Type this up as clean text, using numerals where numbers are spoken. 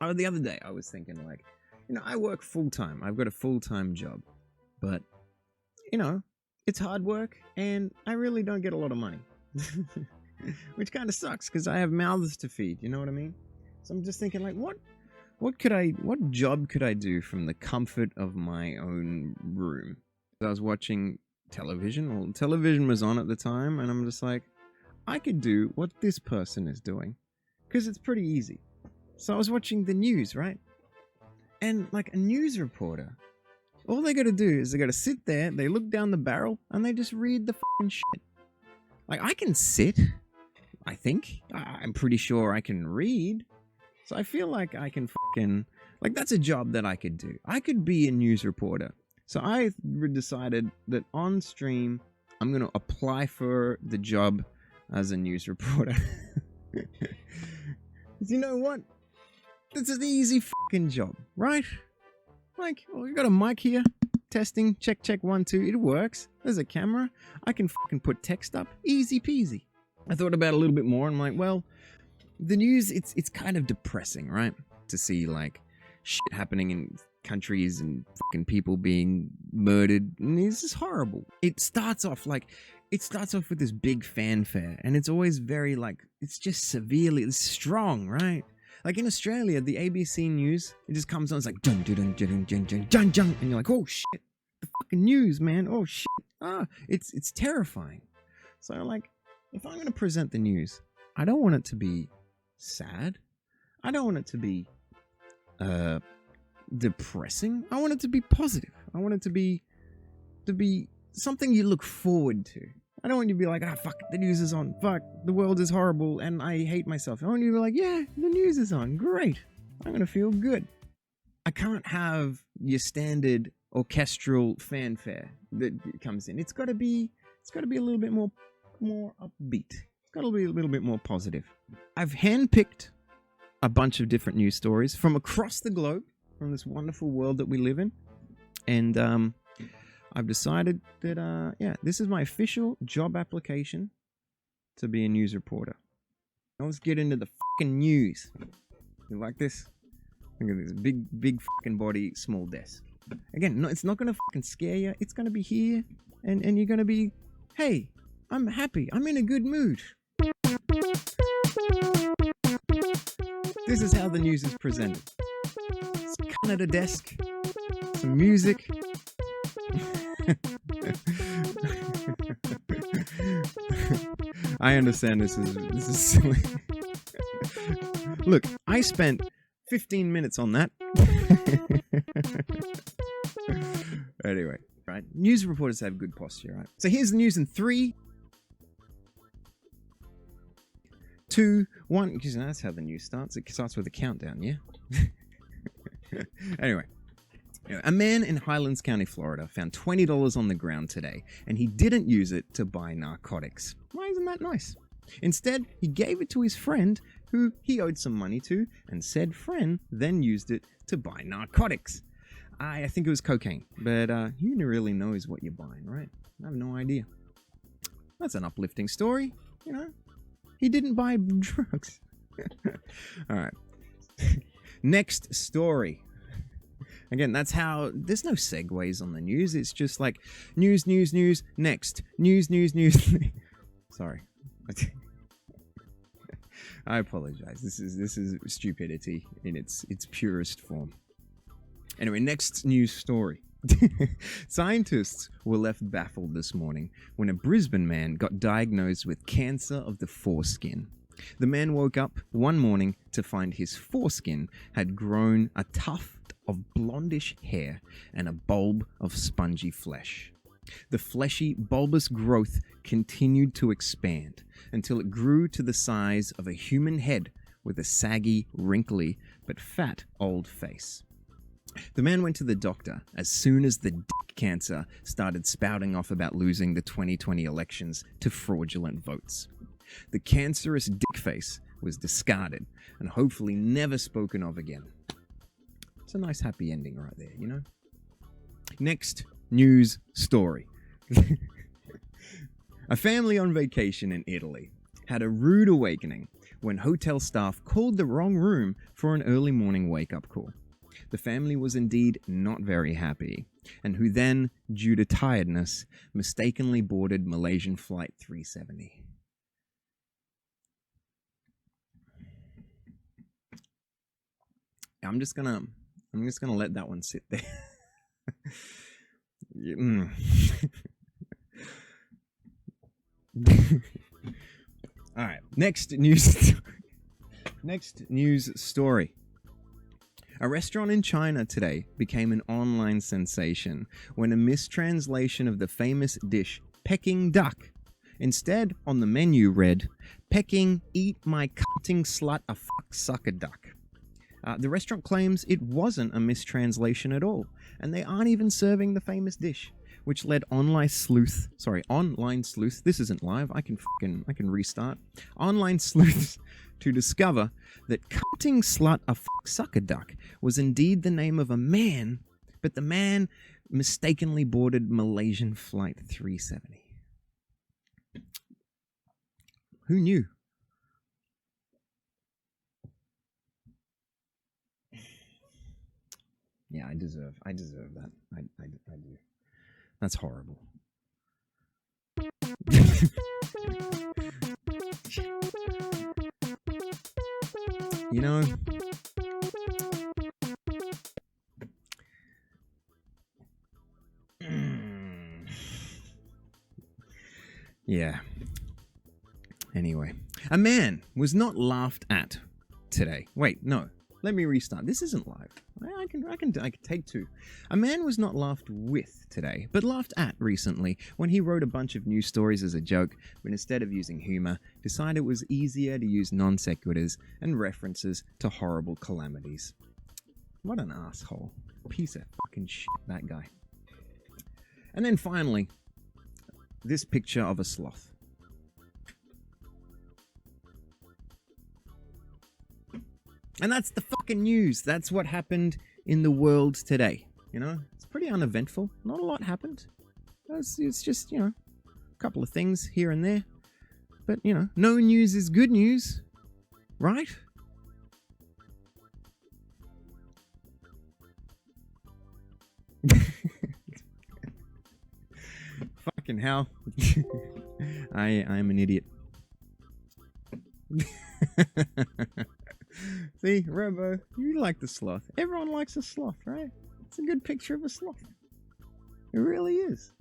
The other day I was thinking, like, I work full-time. I've got a full-time job. But, it's hard work and I really don't get a lot of money. Which kind of sucks because I have mouths to feed, you know what I mean? So I'm just thinking, like, what job could I do from the comfort of my own room? I was watching television. Well, television was on at the time, and I'm just like, I could do what this person is doing because it's pretty easy. So I was watching the news, right? And like a news reporter, all they got to do is they got to sit there, they look down the barrel, and they just read the fucking shit. Like, I can sit, I think. I'm pretty sure I can read. So I feel like I can fucking... Like, that's a job that I could do. I could be a news reporter. So I decided that on stream, I'm going to apply for the job as a news reporter. You know what? It's an easy fucking job, right? Like, well, we got a mic here. Testing, check, 1, 2. It works. There's a camera. I can fucking put text up. Easy peasy. I thought about it a little bit more. And I'm like, well, the news, it's kind of depressing, right? To see, like, shit happening in countries and fucking people being murdered. And it's just horrible. It starts off with this big fanfare. And it's always very, like, it's just severely strong, right? Like in Australia, the ABC News, it just comes on, it's like, dun, dun, dun, dun, dun, dun, dun, dun, and you're like, oh shit, the fucking news, man, oh shit, it's terrifying. So like, if I'm going to present the news, I don't want it to be sad. I don't want it to be depressing. I want it to be positive. I want it to be something you look forward to. I don't want you to be like, fuck, the news is on. Fuck, the world is horrible and I hate myself. I want you to be like, yeah, the news is on. Great. I'm going to feel good. I can't have your standard orchestral fanfare that comes in. It's got to be a little bit more upbeat. It's got to be a little bit more positive. I've handpicked a bunch of different news stories from across the globe, from this wonderful world that we live in. And, I've decided that, this is my official job application to be a news reporter. Now let's get into the fucking news. You like this? Look at this big fucking body, small desk. Again, no, it's not gonna fucking scare you. It's gonna be here, and you're gonna be, hey, I'm happy. I'm in a good mood. This is how the news is presented. It's kind of a desk, some music. I understand this is silly. Look, I spent 15 minutes on that. Anyway, right? News reporters have good posture, right? So here's the news in 3, 2, 1. Because that's how the news starts. It starts with a countdown, yeah? Anyway. A man in Highlands County, Florida, found $20 on the ground today, and he didn't use it to buy narcotics. Why isn't that nice? Instead, he gave it to his friend, who he owed some money to, and said friend then used it to buy narcotics. I think it was cocaine, but who really knows what you're buying, right? I have no idea. That's an uplifting story, you know? He didn't buy drugs. All right. Next story. Again, that's how... There's no segues on the news. It's just like news, next. News. Sorry. I apologize. This is stupidity in its purest form. Anyway, next news story. Scientists were left baffled this morning when a Brisbane man got diagnosed with cancer of the foreskin. The man woke up one morning to find his foreskin had grown a tuft of blondish hair and a bulb of spongy flesh. The fleshy, bulbous growth continued to expand until it grew to the size of a human head with a saggy, wrinkly, but fat old face. The man went to the doctor as soon as the dick cancer started spouting off about losing the 2020 elections to fraudulent votes. The cancerous dick face was discarded and hopefully never spoken of again. It's a nice happy ending right there, you know? Next news story. A family on vacation in Italy had a rude awakening when hotel staff called the wrong room for an early morning wake-up call. The family was indeed not very happy, and who then, due to tiredness, mistakenly boarded Malaysian Flight 370. I'm just gonna let that one sit there. All right, next news story. A restaurant in China today became an online sensation when a mistranslation of the famous dish Peking duck instead on the menu read Peking eat my cutting slut a fuck sucker duck. The restaurant claims it wasn't a mistranslation at all, and they aren't even serving the famous dish, which led online sleuths, this isn't live, I can restart, online sleuths to discover that cutting slut a fuck sucker duck was indeed the name of a man, but the man mistakenly boarded Malaysian Flight 370. Who knew? Yeah, I deserve that. I do. That's horrible. You know, yeah. Anyway, a man was not laughed at today. Wait, no. Let me restart. This isn't live. I can take two. A man was not laughed with today, but laughed at recently when he wrote a bunch of news stories as a joke, but instead of using humor, decided it was easier to use non sequiturs and references to horrible calamities. What an asshole. Piece of fucking shit, that guy. And then finally, this picture of a sloth. And that's the fucking news. That's what happened in the world today. You know, it's pretty uneventful. Not a lot happened. It's just, you know, a couple of things here and there. But, you know, no news is good news. Right? Fucking hell. I'm an idiot. See, Robo, you like the sloth. Everyone likes a sloth, right? It's a good picture of a sloth. It really is.